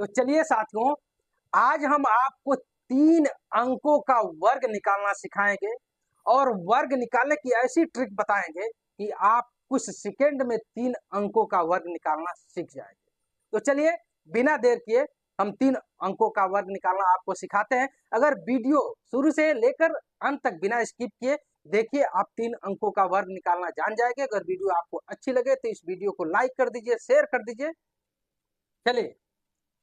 तो चलिए साथियों, आज हम आपको 3 अंकों का वर्ग निकालना सिखाएंगे और वर्ग निकालने की ऐसी ट्रिक बताएंगे कि आप कुछ सेकंड में 3 अंकों का वर्ग निकालना सीख जाएंगे। तो चलिए बिना देर किए हम 3 अंकों का वर्ग निकालना आपको सिखाते हैं। अगर वीडियो शुरू से लेकर अंत तक बिना स्किप किए देखिए, आप 3 अंकों का वर्ग निकालना जान जाएंगे। अगर वीडियो आपको अच्छी लगे तो इस वीडियो को लाइक कर दीजिए, शेयर कर दीजिए। चलिए,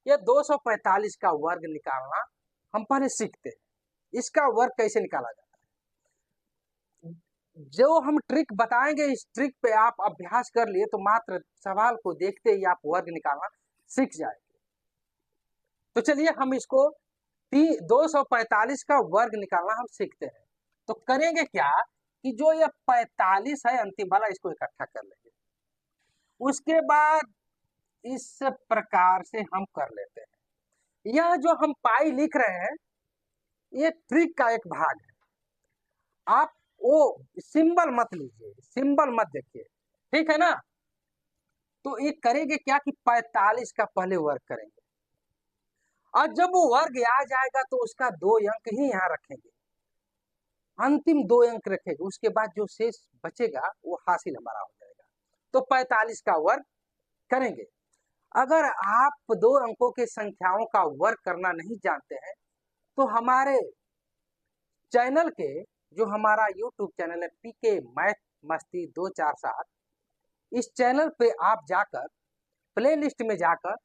ये 245 का वर्ग निकालना हम पहले सीखते हैं। इसका वर्ग कैसे निकाला जाता है, जो हम ट्रिक बताएंगे, इस ट्रिक पे आप अभ्यास कर लिए तो मात्र सवाल को देखते ही आप वर्ग निकालना सीख जाएंगे। तो चलिए हम इसको 245 का वर्ग निकालना हम सीखते हैं। तो करेंगे क्या कि जो ये 45 है अंतिम वाला, इसको इकट्ठा कर लेंगे। उसके बाद इस प्रकार से हम कर लेते हैं। यह जो हम पाई लिख रहे हैं ये ट्रिक का एक भाग है। आप वो सिंबल मत लीजिए, सिंबल मत देखिए, ठीक है ना। तो ये करेंगे क्या कि 45 का पहले वर्ग करेंगे और जब वो वर्ग आ जाएगा तो उसका 2 अंक ही यहाँ रखेंगे, अंतिम 2 अंक रखेंगे। उसके बाद जो शेष बचेगा वो हासिल हमारा हो जाएगा। तो 45 का वर्ग करेंगे। अगर आप 2 अंकों के संख्याओं का वर्ग करना नहीं जानते हैं तो हमारे चैनल के, जो हमारा YouTube चैनल है पीके मैथ मस्ती 247, इस चैनल पे आप जाकर प्लेलिस्ट में जाकर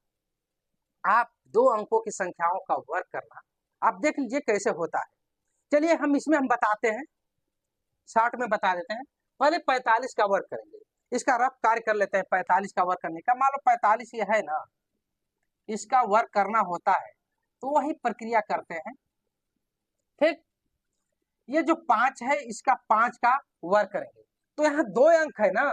आप 2 अंकों की संख्याओं का वर्ग करना आप देख लीजिए कैसे होता है। चलिए हम बताते हैं, शॉर्ट में बता देते हैं। पहले 45 का वर्ग करेंगे, इसका रफ कार्य कर लेते हैं। 45 का वर्ग करने का, मान लो 45 ये है ना, इसका वर्ग करना होता है तो वही प्रक्रिया करते हैं। ठीक, ये जो 5 है इसका 5 का वर्ग करेंगे। तो यहाँ 2 अंक है ना,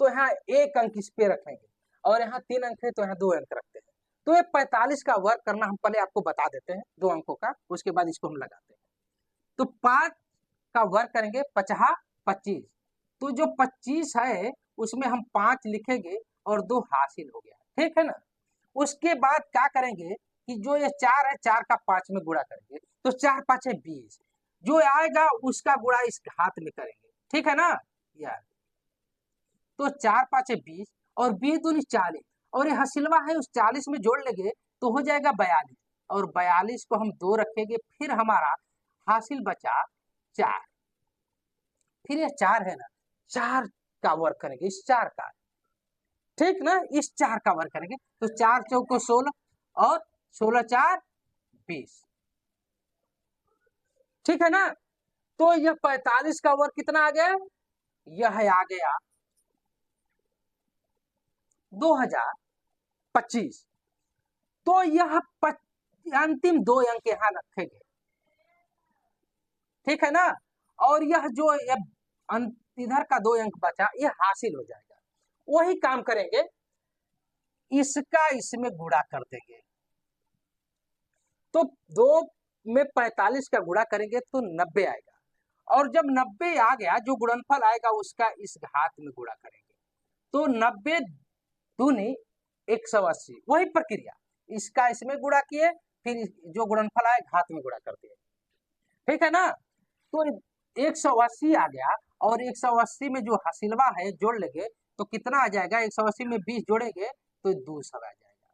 तो यहाँ 1 अंक इस पे रखेंगे और यहाँ 3 अंक है तो यहाँ 2 अंक रखते हैं। तो ये 45 का वर्ग करना हम पहले आपको बता देते हैं 2 अंकों का, उसके बाद इसको हम लगाते हैं। तो 5 का वर्ग करेंगे 5 25। तो जो 25 है उसमें हम 5 लिखेंगे और 2 हासिल हो गया, ठीक है ना। उसके बाद क्या करेंगे कि जो ये 4 है 4 का 5 में गुणा करेंगे, तो 4 5 है 20। जो आएगा उसका गुणा इस हाथ में करेंगे, ठीक है ना यार। तो 4 5 है 20 और 20 दूनी 40 और ये हसीलवा है उस 40 में जोड़ लेंगे तो हो जाएगा 42 और 42 को हम 2 रखेंगे। फिर हमारा हासिल बचा 4। फिर ये 4 है ना, 4 का वर्ग करेंगे, इस 4 का, ठीक ना, इस 4 का वर्ग करेंगे। तो 4 चौको 16 और 16 4 20, ठीक है ना। तो यह 45 का वर्ग कितना आ गया, यह आ गया 2025। तो यह अंतिम 2 अंक यहाँ रखेंगे, ठीक है ना। और यह जो इधर का 2 अंक बचा ये हासिल हो जाएगा। वही काम करेंगे, इसका इसमें गुणा कर देंगे। तो 2 में 45 का गुणा करेंगे तो 90 आएगा और जब 90 आ गया जो गुणनफल आएगा उसका इस घात में गुणा करेंगे। तो 90 दूनी 180, वही प्रक्रिया, इसका इसमें गुणा किए फिर जो गुणनफल आए घात में गुणा कर दिए, ठीक है ना। तो 180 आ गया और 180 में जो हासिलवा है जोड़ लेंगे तो कितना आ जाएगा, 180 में 20 जोड़ेंगे तो 200 आ जाएगा।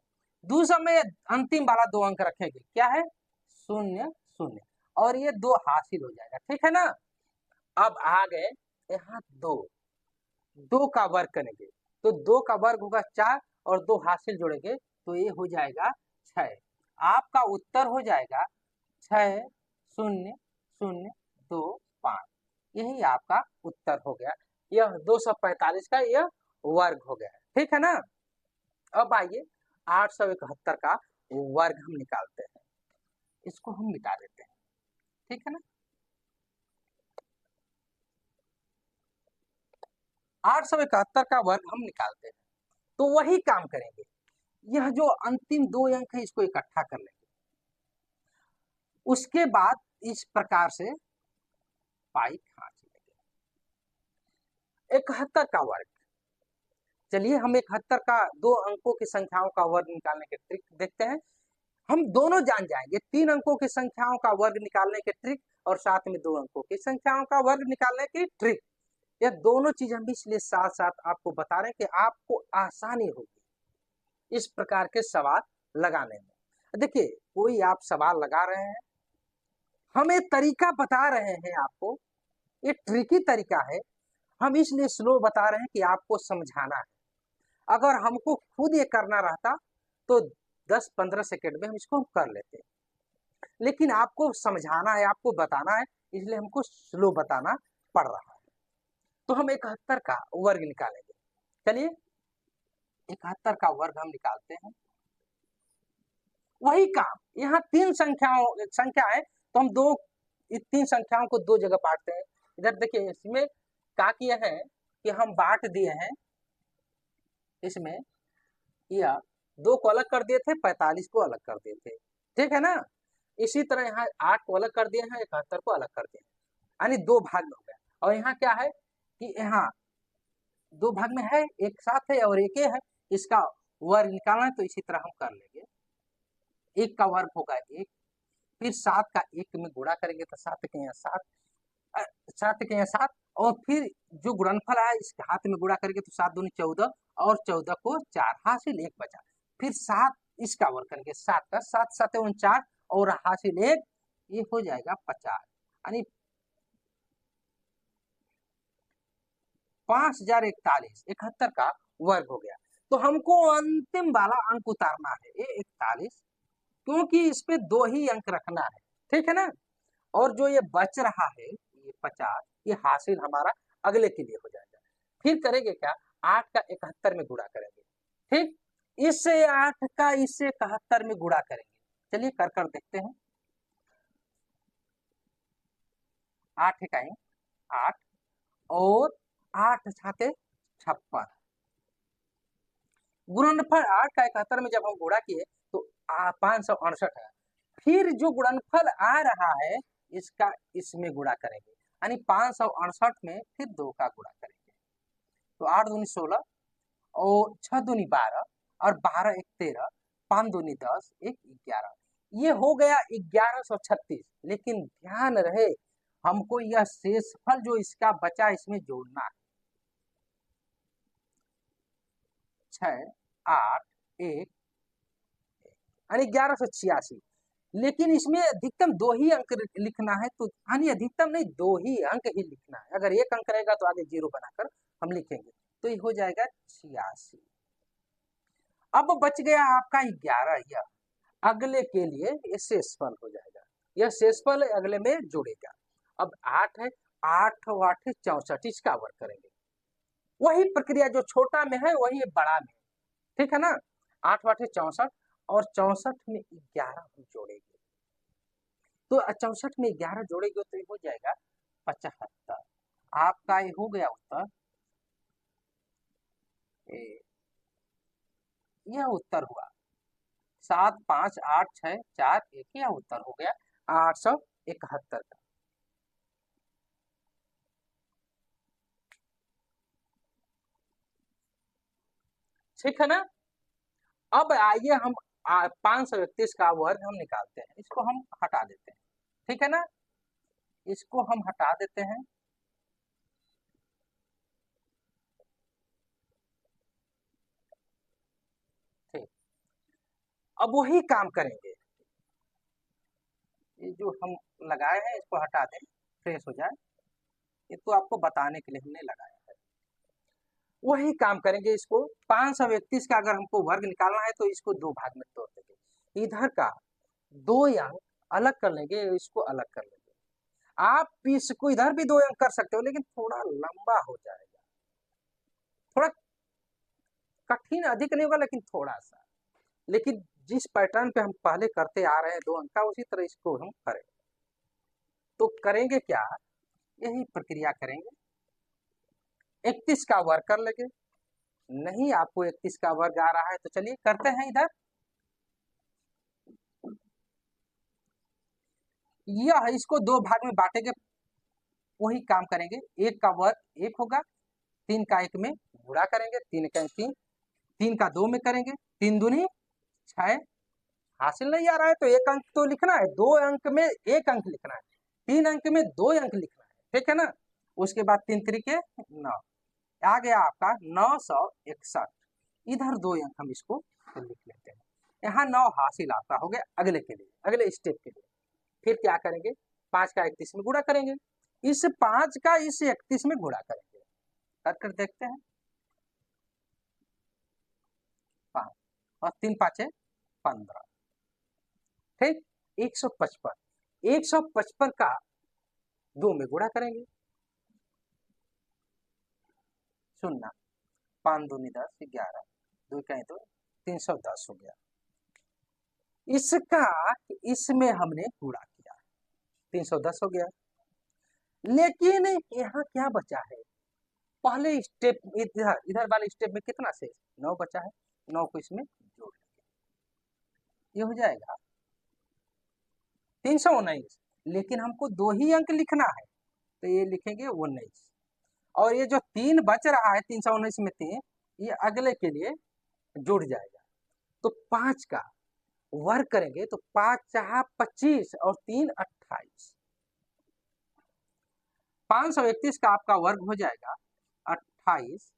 200 में अंतिम वाला 2 अंक रखेंगे, क्या है 0 0 और ये 2 हासिल हो जाएगा, ठीक है ना। अब आ गए यहाँ 2 का वर्ग करेंगे तो 2 का वर्ग होगा 4 और 2 हासिल जोड़ेंगे तो ये हो जाएगा 6। आपका उत्तर हो जाएगा 6 0 0 2 5। यही आपका उत्तर हो गया। यह 245 का यह वर्ग हो गया, ठीक है ना। अब आइए 871 का वर्ग हम निकालते हैं, इसको हम मिटा देते हैं, ठीक है ना। 871 का वर्ग हम निकालते हैं तो वही काम करेंगे। यह जो अंतिम 2 अंक है इसको इकट्ठा कर लेंगे। उसके बाद इस प्रकार से पाई खींच लेंगे। 71 का वर्ग, चलिए हम 71 का 2 अंकों की संख्याओं का वर्ग निकालने के ट्रिक देखते हैं। हम दोनों जान जाएंगे, 3 अंकों की संख्याओं का वर्ग निकालने के ट्रिक और साथ में 2 अंकों की संख्याओं का वर्ग निकालने की ट्रिक। यह दोनों चीज हम इसलिए साथ साथ आपको बता रहे हैं कि आपको आसानी होगी इस प्रकार के सवाल लगाने में। देखिए, कोई आप सवाल लगा रहे हैं, हम एक तरीका बता रहे हैं आपको, ये ट्रिकी तरीका है, हम इसलिए स्लो बता रहे हैं कि आपको समझाना है। अगर हमको खुद ये करना रहता तो 10-15 सेकंड में हम इसको कर लेते, लेकिन आपको समझाना है, आपको बताना है, इसलिए हमको स्लो बताना पड़ रहा है। तो हम 71 का वर्ग निकालेंगे। चलिए 71 का वर्ग हम निकालते हैं। वही काम, यहाँ 3 संख्या है, तो हम 3 संख्याओं को 2 जगह बांटते हैं। इधर देखिए, इसमें क्या किए हैं कि हम बांट दिए हैं, इसमें यह 2 को अलग कर दिए थे, 45 को अलग कर दिए थे, ठीक है ना। इसी तरह यहाँ 8 को अलग कर दिए हैं, 71 को अलग कर दिए हैं, यानी 2 भाग में हो गया। और यहाँ क्या है कि यहाँ 2 भाग में है, एक साथ है और एक है, इसका वर्ग निकालना है, तो इसी तरह हम कर लेंगे। 1 का वर्ग होगा 1, फिर 7 का 1 में गुणा करेंगे तो 7 के यहाँ 7, 7 के यहाँ 7, और फिर जो गुणनफल है इसके हाथ में गुणा करेंगे तो 7 दूनी 14, और 14 को 4 हासिल 1 बचा, फिर 7 इसका वर्ग करेंगे, 7 का 7 7 49 और हासिल 1, ये हो जाएगा 50, यानी 5041, 71 का वर्ग हो गया। तो हमको अंतिम वाला अंक उतारना है, ये 41, क्योंकि इस पे 2 ही अंक रखना है, ठीक है ना। और जो ये बच रहा है ये 50, ये हासिल हमारा अगले के लिए हो जाएगा। फिर करेंगे क्या, 8 का 71 में गुणा करेंगे, ठीक, इससे 8 का इससे 71 में गुणा करेंगे। चलिए कर कर देखते हैं। 8 इकाई 8 और 8 छाते 56, गुणनफल 8 का 71 में जब हम गुणा किए तो 568 है। फिर जो गुणनफल आ रहा है इसका इसमें गुणा करेंगे, यानी 568 में फिर 2 का गुणा करेंगे, तो 8 दूनी 16 और 6 दूनी 12 और 12 एक 13, 5 दूनी 10, 1 11, ये हो गया 1136। लेकिन ध्यान रहे हमको यह शेषफल जो इसका बचा इसमें जोड़ना है, 6 8 1 यानी 1186, लेकिन इसमें अधिकतम 2 ही अंक लिखना है, तो यानी अधिकतम नहीं 2 ही अंक ही लिखना है। अगर 1 अंक रहेगा तो आगे 0 बनाकर हम लिखेंगे, तो ये हो जाएगा 86। अब बच गया आपका 11, यह अगले के लिए ये शेषफल हो जाएगा, यह शेषफल अगले में जोड़ेगा। अब 8 है, 8 और 8 64, इसका वर्ग करेंगे। वही प्रक्रिया जो छोटा में है वही बड़ा में, ठीक है ना। 8 8 64 और 64 में 11 हम जोड़ेंगे, तो 64 में 11 जोड़ेंगे तो ये हो जाएगा 75। आपका ये हो गया उत्तर, यह उत्तर हुआ 7 5 8 6 4 1, यह उत्तर हो गया 871 का। ठीक है ना। अब आइए हम 531 का वर्ग हम निकालते हैं, इसको हम हटा देते हैं, ठीक है ना, इसको हम हटा देते हैं। ठीक, अब वही काम करेंगे, ये जो हम लगाए हैं इसको हटा दें, फ्रेश हो जाए, ये तो आपको बताने के लिए हमने लगाया है। वही काम करेंगे, इसको 531 का अगर हमको वर्ग निकालना है तो इसको 2 भाग में तोड़ देंगे, इधर का 2 अंक अलग कर लेंगे, इसको अलग कर लेंगे। आप इसको इधर भी 2 अंक कर सकते हो, लेकिन थोड़ा लंबा हो जाएगा, थोड़ा कठिन अधिक नहीं होगा लेकिन थोड़ा सा, लेकिन जिस पैटर्न पे हम पहले करते आ रहे हैं 2 अंक का, उसी तरह इसको हम करेंगे। तो करेंगे क्या, यही प्रक्रिया करेंगे, 31 का वर्ग कर लेंगे। नहीं आपको 31 का वर्ग आ रहा है तो चलिए करते हैं इधर, यह इसको 2 भाग में बांटेंगे, वही काम करेंगे। 1 का वर्ग 1 होगा, 3 का 1 में गुणा करेंगे, 3 का 3, 3 का 2 में करेंगे, 3 दूनी 6 हासिल नहीं आ रहा है तो एक अंक तो लिखना है, 2 अंक में 1 अंक लिखना है, 3 अंक में 2 अंक लिखना है, ठीक है ना। उसके बाद 3 त्रिके 9, आ गया आपका 961। इधर 2 अंक हम इसको लिख लेते हैं। यहाँ 9 हासिल आपका हो गया अगले के लिए, अगले स्टेप के लिए। फिर क्या करेंगे, 5 का 31 में गुणा करेंगे, इस 5 का इस 31 में गुणा करेंगे, कर देखते हैं। 5 और 3 5 15, ठीक। 155 का 2 में गुणा करेंगे, 0, 5 दूनी 10, 11, 2 कहें तो 310 हो गया। इसका इसमें हमने गुणा किया, 310 हो गया। लेकिन यहाँ क्या बचा है, पहले स्टेप इधर इधर वाले स्टेप में कितना शेष, 9 बचा है, 9 को इसमें जोड़ लेंगे, ये हो जाएगा 319। लेकिन हमको 2 ही अंक लिखना है तो ये लिखेंगे 19, और ये जो 3 बच रहा है 319 में 3, ये अगले के लिए जुड़ जाएगा। तो 5 का वर्ग करेंगे तो 5 चाहा 25 और 3 28, 531 का आपका वर्ग हो जाएगा 28,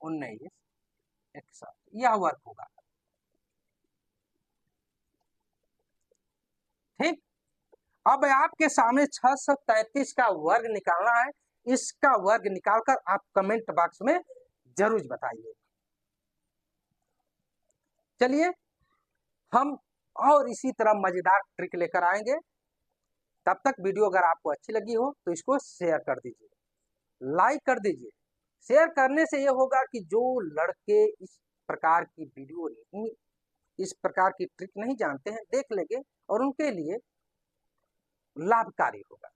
19, 61, यह वर्ग होगा, ठीक। अब आपके सामने 633 का वर्ग निकालना है, इसका वर्ग निकालकर आप कमेंट बॉक्स में जरूर बताइए। चलिए हम और इसी तरह मजेदार ट्रिक लेकर आएंगे। तब तक वीडियो अगर आपको अच्छी लगी हो तो इसको शेयर कर दीजिए, लाइक कर दीजिए। शेयर करने से ये होगा कि जो लड़के इस प्रकार की वीडियो नहीं, इस प्रकार की ट्रिक नहीं जानते हैं, देख लेंगे और उनके लिए लाभकारी होगा।